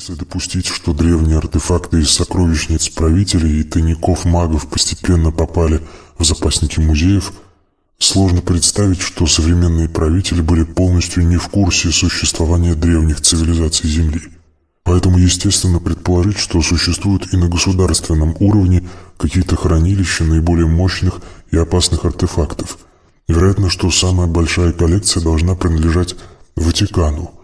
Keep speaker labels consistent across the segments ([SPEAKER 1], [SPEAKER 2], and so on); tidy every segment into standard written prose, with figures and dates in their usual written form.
[SPEAKER 1] Если допустить, что древние артефакты из сокровищниц правителей и тайников магов постепенно попали в запасники музеев, сложно представить, что современные правители были полностью не в курсе существования древних цивилизаций Земли. Поэтому естественно предположить, что существуют и на государственном уровне какие-то хранилища наиболее мощных и опасных артефактов. Вероятно, что самая большая коллекция должна принадлежать Ватикану.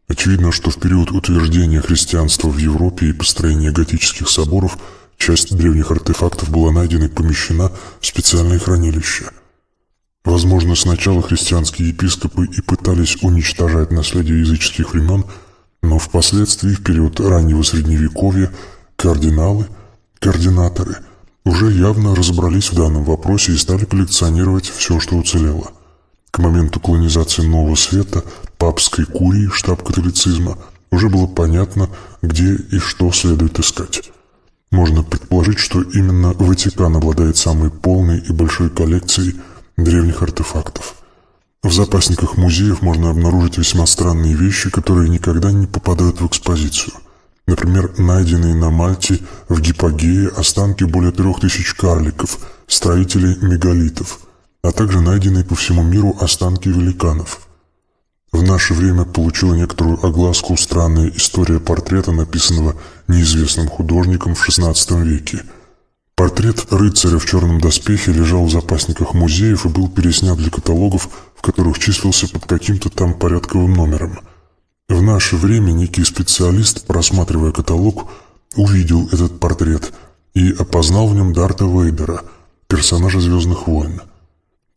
[SPEAKER 1] Очевидно, что в период утверждения христианства в Европе и построения готических соборов часть древних артефактов была найдена и помещена в специальные хранилища. Возможно, сначала христианские епископы и пытались уничтожать наследие языческих времен, но впоследствии, в период раннего Средневековья, координаторы уже явно разобрались в данном вопросе и стали коллекционировать все, что уцелело. К моменту колонизации Нового Света папской курии, штаб католицизма, уже было понятно, где и что следует искать. Можно предположить, что именно Ватикан обладает самой полной и большой коллекцией древних артефактов. В запасниках музеев можно обнаружить весьма странные вещи, которые никогда не попадают в экспозицию. Например, найденные на Мальте в Гипогее останки более 3000 карликов, строителей мегалитов, а также найденные по всему миру останки великанов. В наше время получила некоторую огласку странная история портрета, написанного неизвестным художником в XVI веке. Портрет рыцаря в черном доспехе лежал в запасниках музеев и был переснят для каталогов, в которых числился под каким-то там порядковым номером. В наше время некий специалист, просматривая каталог, увидел этот портрет и опознал в нем Дарта Вейдера, персонажа «Звездных войн».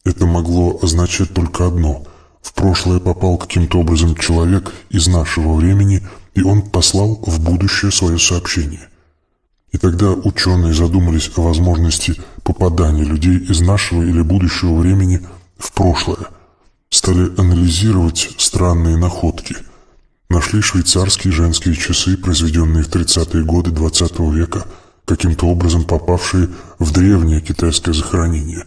[SPEAKER 1] Это могло означать только одно: в прошлое попал каким-то образом человек из нашего времени, и он послал в будущее свое сообщение. И тогда ученые задумались о возможности попадания людей из нашего или будущего времени в прошлое. Стали анализировать странные находки. Нашли швейцарские женские часы, произведенные в 30-е годы XX века, каким-то образом попавшие в древнее китайское захоронение,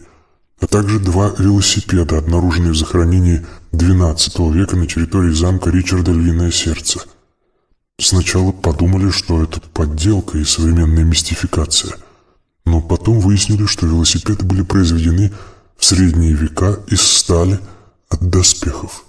[SPEAKER 1] а также 2 велосипеда, обнаруженные в захоронении XII века на территории замка Ричарда Львиное Сердце. Сначала подумали, что это подделка и современная мистификация, но потом выяснили, что велосипеды были произведены в средние века из стали от доспехов.